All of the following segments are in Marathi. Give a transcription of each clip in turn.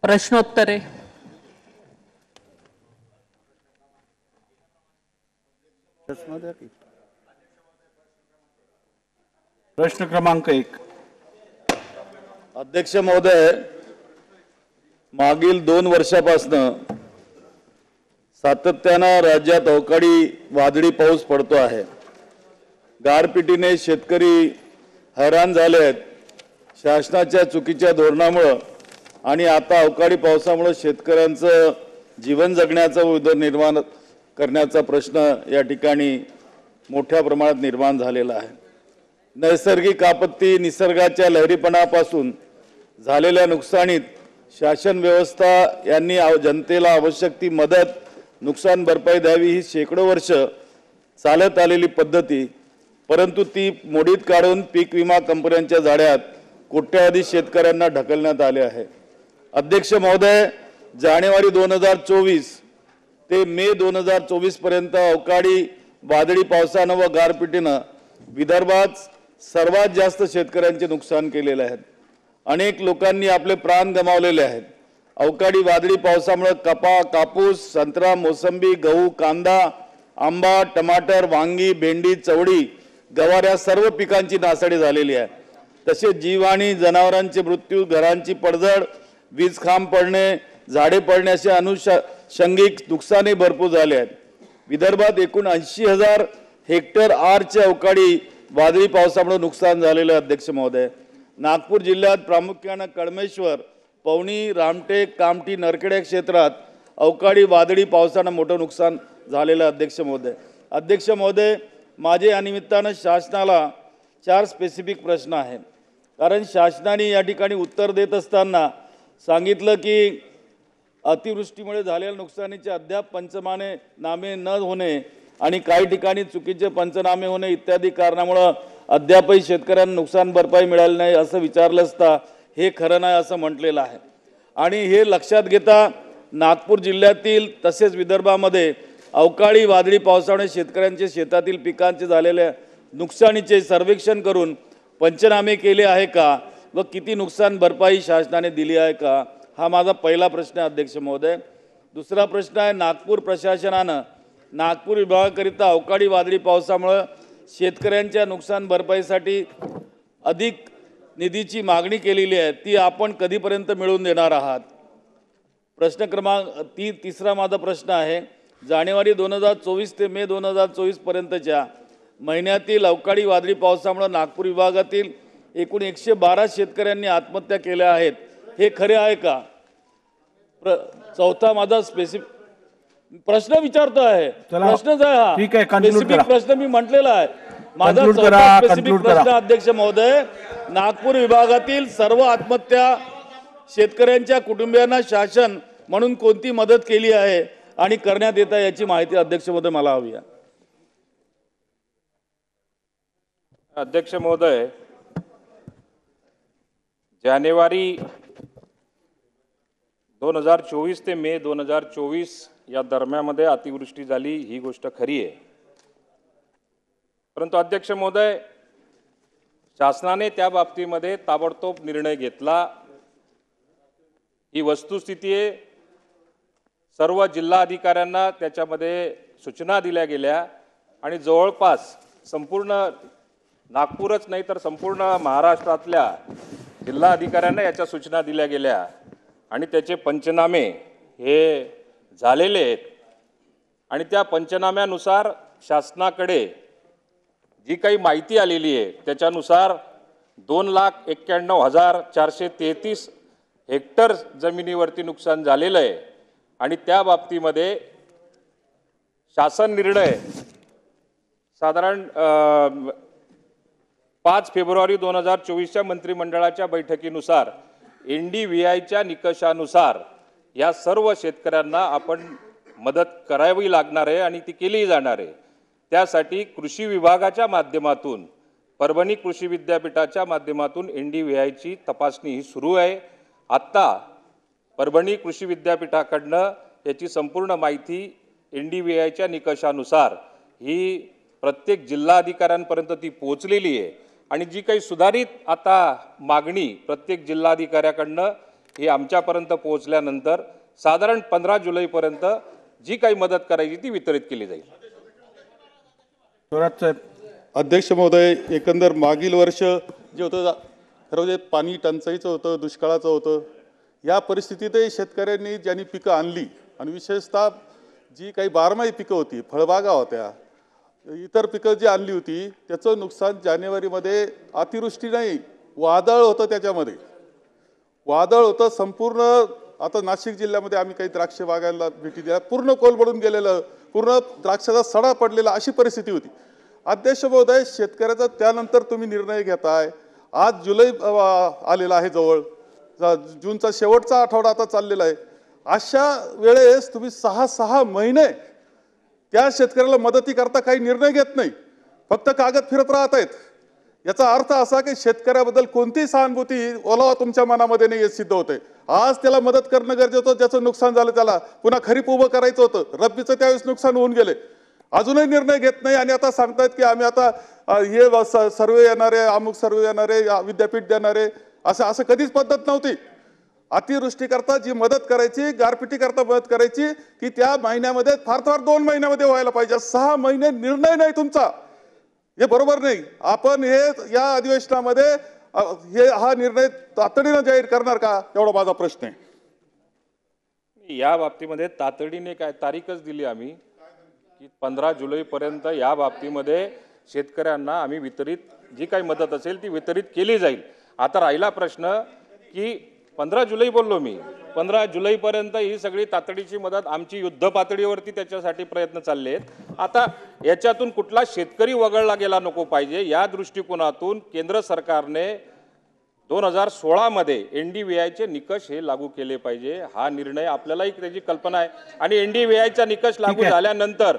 प्रश्नोत्तरे. प्रश्न क्रमांक 1. अध्यक्ष महोदय, मागील 2 वर्षापासून सातत्यानं राज्यात अवकाळी वादळी पाऊस पडतो आहे. गारपिटीने शेतकरी हैराण झाले आहेत. शासनाच्या चुकीच्या धोरणामुळे आणि आता अवकाळी पावसामुळे शेतकऱ्यांचं जीवन जगण्याचा व उदरनिर्वाह करण्याचा प्रश्न या ठिकाणी मोठ्या प्रमाणात निर्माण झालेला आहे. नैसर्गिक आपत्ती, निसर्गाच्या लहरीपणापासून झालेल्या नुकसानीत शासन व्यवस्था यांनी जनतेला आवश्यक ती मदत, नुकसान भरपाई द्यावी ही शेकडो वर्ष चालत आलेली पद्धती, परंतु ती मोडीत काढून पीक विमा कंपन्यांच्या जाळ्यात कोट्यावधी शेतकऱ्यांना ढकलण्यात आले आहे. अध्यक्ष महोदय, जानेवारी 2024 ते मे 2024 पर्यंत अवकाळी वादळी पावसानं व गारपिटीनं विदर्भात सर्वात जास्त शेतकऱ्यांचे नुकसान केलेले आहे. अनेक लोकांनी आपले प्राण गमावलेले आहेत. अवकाळी वादळी पावसामुळे कापूस, संत्रा, मोसंबी, गहू, कांदा, आंबा, टमाटर, वांगी, भेंडी, चवळी, गवार या सर्व पिकांची नासाडी झालेली आहे. तसेच जीव आणि जनावरांचे मृत्यू, घरांची पडझड, वीज खांब पडणे, झाडे पडणे असे अनुषंगिक नुकसानही भरपूर झाले आहेत. विदर्भात एकूण 80,000 हेक्टर आरचे अवकाळी वादळी पावसामुळे नुकसान झालेले. अध्यक्ष महोदय, नागपूर जिल्ह्यात प्रामुख्याने कळमेश्वर, पवनी, रामटेक, कामठी, नरखेड क्षेत्रात अवकाळी वादळी पावसानं मोठं नुकसान झालेलं. अध्यक्ष महोदय, माझे या निमित्तानं शासनाला 4 स्पेसिफिक प्रश्न आहेत. कारण शासनाने या ठिकाणी उत्तर देत असताना सांगितलं की अतिवृष्टीमुळे झालेल्या नुकसानीचे अद्याप पंचनामे न होणे आणि काही ठिकाणी चुकीचे पंचनामे होणे इत्यादी कारणामुळे अद्यापही शेतकऱ्यांना नुकसान भरपाई मिळाली नाही असं विचारलं असता हे खरं नाही असं म्हटलेलं आहे. आणि हे लक्षात घेता नागपूर जिल्ह्यातील तसेच विदर्भामध्ये अवकाळी वादळी पावसामुळे शेतकऱ्यांचे शेतातील पिकांचे झालेल्या नुकसानीचे सर्वेक्षण करून पंचनामे केले आहे का व किती नुकसान भरपाई शासनाने दिली आहे का, हा माझा पहिला प्रश्न आहे. अध्यक्ष महोदय, दुसरा प्रश्न आहे, नागपूर प्रशासनानं नागपूर विभागाकरिता अवकाळी वादळी पावसामुळे शेतकऱ्यांच्या नुकसान भरपाईसाठी अधिक निधीची मागणी केलेली आहे. ती आपण कधीपर्यंत मिळवून देणार आहात? प्रश्न क्रमांक तिसरा माझा प्रश्न आहे, जानेवारी 2024 ते मे 2024 पर्यंतच्या महिन्यातील अवकाळी वादळी पावसामुळे नागपूर विभागातील एकूण 112 शेतकऱ्यांनी आत्महत्या केल्या आहेत. हे खरे आहे का? चौथा माझा प्रश्न विचारतो आहे. प्रश्नच आहे हा. ठीक आहे, स्पेसिफिक प्रश्न मी म्हटलेला आहे. माझा चौथा स्पेसिफिक प्रश्न, अध्यक्ष महोदय, नागपूर विभागातील सर्व आत्महत्या शेतकऱ्यांच्या कुटुंबियांना शासन म्हणून कोणती मदत केली आहे आणि करण्यात येत आहे याची माहिती अध्यक्ष महोदय मला हवी आहे. अध्यक्ष महोदय, जानेवारी 2024 ते मे 2024 या दरम्यानमध्ये अतिवृष्टी झाली ही गोष्ट खरी आहे. परंतु अध्यक्ष महोदय, शासनाने त्या बाबतीमध्ये ताबडतोब निर्णय घेतला. ही वस्तुस्थिती आहे. सर्व जिल्हाधिकाऱ्यांना त्याच्यामध्ये सूचना दिल्या गेल्या आणि जवळपास संपूर्ण नागपूरच नाही तर संपूर्ण महाराष्ट्रातल्या जिल्हाधिकाऱ्यांना याच्या सूचना दिल्या गेल्या आणि त्याचे पंचनामे हे झालेले आहेत. आणि त्या पंचनाम्यानुसार शासनाकडे जी काही माहिती आलेली आहे त्याच्यानुसार 2,91,433 हेक्टर जमिनीवरती नुकसान झालेलं आहे. आणि त्या बाबतीमध्ये शासन निर्णय साधारण 5 फेब्रुवारी 2024च्या मंत्रिमंडळाच्या बैठकीनुसार NDVIच्या निकषानुसार या सर्व शेतकऱ्यांना आपण मदत करावी लागणार आहे आणि ती केली जाणार आहे. त्यासाठी कृषी विभागाच्या माध्यमातून, परभणी कृषी विद्यापीठाच्या माध्यमातून NDVIची तपासणी ही सुरू आहे. आत्ता परभणी कृषी विद्यापीठाकडनं याची संपूर्ण माहिती NDVIच्या निकषानुसार ही प्रत्येक जिल्हाधिकाऱ्यांपर्यंत ती पोहोचलेली आहे. आणि जी काही सुधारित आता मागणी प्रत्येक जिल्हाधिकाऱ्याकडनं ही आमच्यापर्यंत पोहोचल्यानंतर साधारण 15 जुलैपर्यंत जी काही मदत करायची ती वितरित केली जाईल. थोरात साहेब. अध्यक्ष महोदय, एकंदर मागील वर्ष जे होतं खरं म्हणजे पाणी टंचाईचं होतं, दुष्काळाचं होतं. या परिस्थितीतही शेतकऱ्यांनी ज्यांनी पिकं आणली आणि विशेषतः जी काही बारमाही पिकं होती, फळबागा होत्या, इतर पिकं जी आणली होती त्याचं नुकसान जानेवारीमध्ये अतिवृष्टी नाही, वादळ होतं. त्याच्यामध्ये वादळ होतं संपूर्ण. आता नाशिक जिल्ह्यामध्ये आम्ही काही द्राक्ष बागांना भेटी दिल्या, पूर्ण कोलमडून गेलेलं, पूर्ण द्राक्षाचा सडा पडलेला अशी परिस्थिती होती. अध्यक्ष महोदय, शेतकऱ्याचा त्यानंतर तुम्ही निर्णय घेताय. आज जुलै आलेला आहे जवळ, जूनचा शेवटचा आठवडा आता चाललेला आहे. अशा वेळेस तुम्ही 6 महिने त्या शेतकऱ्याला मदती करता काही निर्णय घेत नाही, फक्त कागद फिरत राहत आहेत. याचा अर्थ असा की शेतकऱ्याबद्दल कोणतीही सहानुभूती ओलावा तुमच्या मनामध्ये नाही, हे सिद्ध होतंय. आज त्याला मदत करणं गरजेचं होतं, ज्याचं नुकसान झालं त्याला. पुन्हा खरीप उभं करायचं होतं, रब्बीचं त्यावेळेस नुकसान होऊन गेले, अजूनही निर्णय घेत नाही. आणि आता सांगतायत की आम्ही आता हे सर्वे येणारे, अमुक सर्वे येणारे, विद्यापीठ देणारे, असं कधीच पद्धत नव्हती. अतिवृष्टी करता जी मदत करायची, गारपिटी करता मदत करायची, की त्या महिन्यामध्ये फार 2 महिन्यामध्ये व्हायला पाहिजे. 6 महिने निर्णय नाही तुमचा, हे बरोबर नाही. आपण हे या अधिवेशनामध्ये हा निर्णय तातडीनं जाहीर करणार का, एवढा माझा प्रश्न आहे. या बाबतीमध्ये तातडीने काय तारीखच दिली आम्ही की 15 जुलैपर्यंत या बाबतीमध्ये शेतकऱ्यांना आम्ही वितरित जी काही मदत असेल ती वितरित केली जाईल. आता राहिला प्रश्न की 15 जुलै बोललो मी, 15 जुलैपर्यंत ही सगळी तातडीची मदत आमची युद्ध पातळीवरती त्याच्यासाठी प्रयत्न चालले आहेत. आता याच्यातून कुठला शेतकरी वगळला गेला नको पाहिजे, या दृष्टिकोनातून केंद्र सरकारने 2016 मध्ये NDVIचे निकष हे लागू केले पाहिजे. हा निर्णय आपल्यालाही त्याची कल्पना आहे. आणि NDVIचा निकष लागू झाल्यानंतर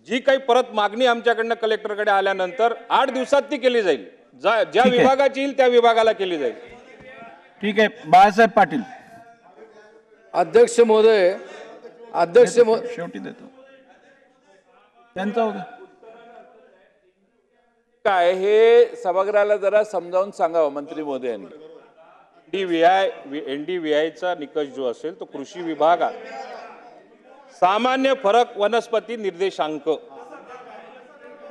जी काही परत मागणी आमच्याकडनं कलेक्टरकडे आल्यानंतर 8 दिवसात ती केली जाईल. ज्या विभागाची येईल त्या विभागाला केली जाईल. ठीक आहे. बाळासाहेब पाटील. अध्यक्ष महोदय, शेवटी देतो त्यांचा होता. काय हे सभागृहाला जरा समजावून सांगावं मंत्री महोदयांनी. NDVIचा निकष जो असेल तो कृषी विभाग, सामान्य फरक वनस्पती निर्देशांक,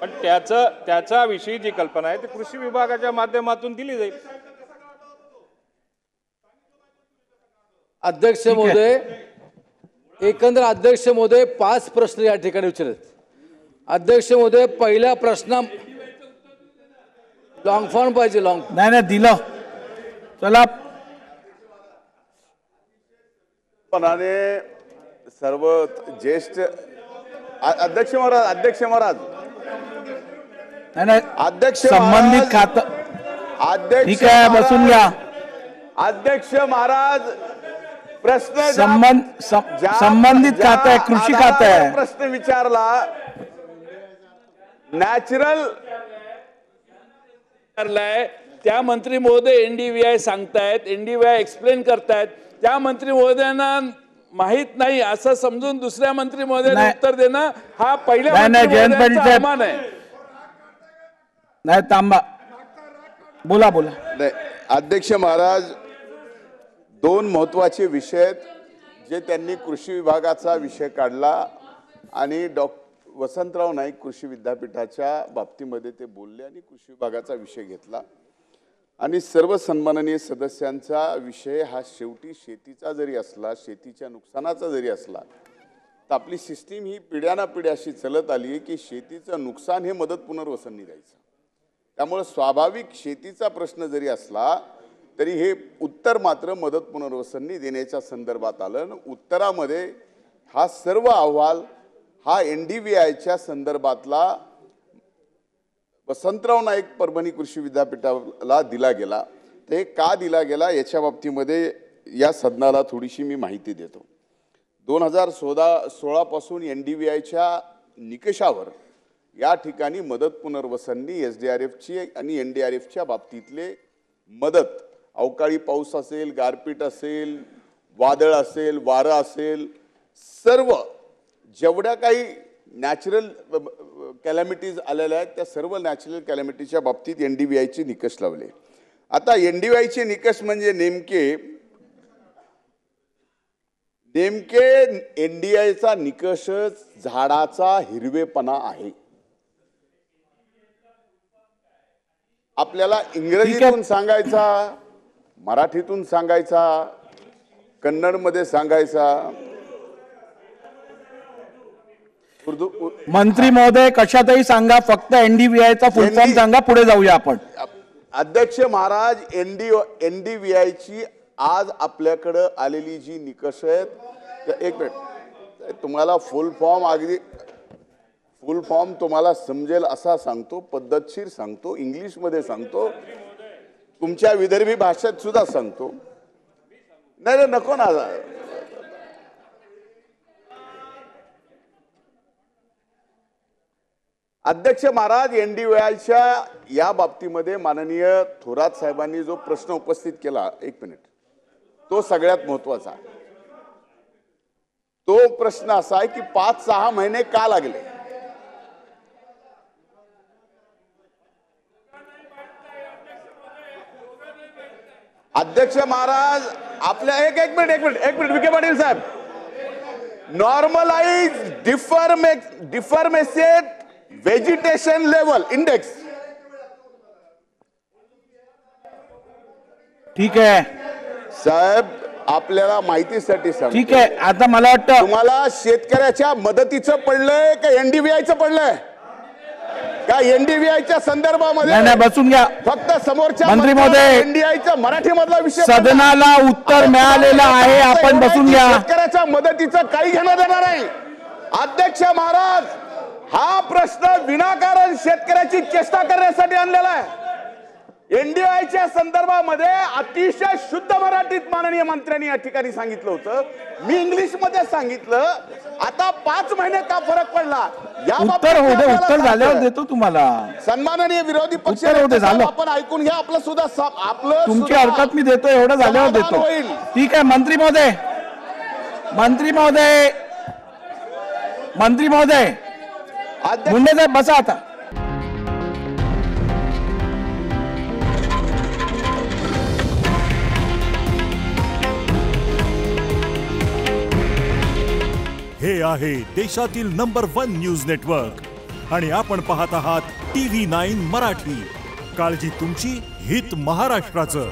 पण त्याचा विषयी जी कल्पना आहे ती कृषी विभागाच्या माध्यमातून दिली जाईल. अध्यक्ष महोदय, एकंदर अध्यक्ष महोदय 5 प्रश्न या ठिकाणी विचारत. अध्यक्ष महोदय, पहिला प्रश्न लॉंग फॉर्म पाहिजे. नाही दिलं. चला. सर्व ज्येष्ठ अध्यक्ष महाराज नाही अध्यक्ष संबंधित खातं. ठीक आहे, बसून घ्या. अध्यक्ष महाराज, प्रश्न संबंधित खातं आहे, कृषी खातं आहे. प्रश्न विचारला, नॅचरल त्या मंत्री महोदय NDVI सांगतायत, NDVI एक्सप्लेन करतायत. त्या मंत्री महोदयांना माहित नाही असं समजून दुसऱ्या मंत्री महोदयांना उत्तर देणं हा पहिल्या अवमान आहे. नाही तांबा, बोला. अध्यक्ष महाराज, 2 महत्वाचे विषय आहेत जे त्यांनी कृषी विभागाचा विषय काढला आणि वसंतराव नाईक कृषी विद्यापीठाच्या बाबतीमध्ये ते बोलले आणि कृषी विभागाचा विषय घेतला. आणि सर्व सन्माननीय सदस्यांचा विषय हा शेवटी शेतीचा जरी असला, शेतीच्या नुकसानाचा जरी असला, तर आपली सिस्टीम ही पिढ्यानापिढ्या अशी चलत आली की शेतीचं नुकसान हे मदत पुनर्वसननी द्यायचं. त्यामुळे स्वाभाविक शेतीचा प्रश्न जरी असला तरी हे उत्तर मात्र मदत पुनर्वसननी देण्याच्या संदर्भात आलं. उत्तरामध्ये हा सर्व अहवाल हा NDVIच्या संदर्भातला वसंतराव नाईक परभणी कृषी विद्यापीठाला दिला गेला. ते का दिला गेला याच्या बाबतीमध्ये या सदनाला थोडीशी मी माहिती देतो. 2016 पासून NDVIच्या निकषावर या ठिकाणी मदत पुनर्वसननी SDRFची आणि NDRFच्या बाबतीतले मदत, अवकाळी पाऊस असेल, गारपीट असेल, वादळ असेल, वारा असेल, सर्व जेवढ्या काही नॅचरल कॅलॅमिटीज आलेल्या आहेत त्या सर्व नॅचरल कॅलॅमिटीच्या बाबतीत NDVIचे निकष लावले. आता NDVIचे निकष म्हणजे नेमके नेमके एनडीआयचा निकष झाडाचा हिरवेपणा आहे. आपल्याला इंग्रजीतून सांगायचा, मराठीतून सांगायचा, कन्नडमध्ये सांगायचा, उर्दू. मंत्री महोदय कशातही सांगा, फक्त एनडीव्हीआयचा फुल फॉर्म सांगा, पुढे जाऊया आपण. अध्यक्ष महाराज, एनडीव्हीआयची आज आपल्याकडे आलेली जी निकष आहेत, एक मिनिट, तुम्हाला फुल फॉर्म तुम्हाला समजेल असा सांगतो, पद्धतशीर सांगतो, इंग्लिशमध्ये सांगतो, तुमच्या विदर्भी भाषेत सुद्धा सांगतो. नाही नको ना. अध्यक्ष महाराज, एनडीव्हीआयच्या या बाबतीमध्ये माननीय थोरात साहेबांनी जो प्रश्न उपस्थित केला, एक मिनिट, तो सगळ्यात महत्वाचा आहे. तो प्रश्न असा आहे की 5-6 महिने का लागले. अध्यक्ष महाराज, आपल्या एक मिनिट विखे पाटील साहेब, normalise deformation vegetation level index. ठीक आहे साहेब, आपल्याला माहितीसाठी सांग. ठीक आहे. आता मला वाटतं तुम्हाला शेतकऱ्याच्या मदतीचं पडलंय का एनडीव्हीआयचं पडलंय? का एनडीव्हीआयच्या संदर्भामध्ये नाही, बसून घ्या. फक्त समोरच्या मंत्री महोदय, एनडीआयचा मराठी मधला विषय सदनाला उत्तर मिळालेलं आहे, आपण बसून घ्या. शेतकऱ्याच्या मदतीचं काही घेणं देणार नाही. अध्यक्ष महाराज, हा प्रश्न विनाकारण शेतकऱ्याची चेष्टा करण्यासाठी आणलेला आहे. एनडीआयच्या संदर्भामध्ये अतिशय शुद्ध मराठीत माननीय मंत्र्यांनी या ठिकाणी सांगितलं होतं, मी इंग्लिश मध्ये सांगितलं. आता 5 महिने का फरक पडला या उत्तर होऊ दे, उत्तर झाल्यावर देतो तुम्हाला. सन्माननीय विरोधी पक्ष झालं. आपण ऐकून घ्या. आपलं सुद्धा आपलं तुमची हरकत मी देतो, एवढं झाल्यावर देतो. ठीक आहे. मंत्री महोदय मुंडे साहेब बसा आता. हे आहे देशातील नंबर 1 न्यूज नेटवर्क आणि आपण पाहत आहात TV9 मराठी. काळजी तुमची, हित महाराष्ट्राचं.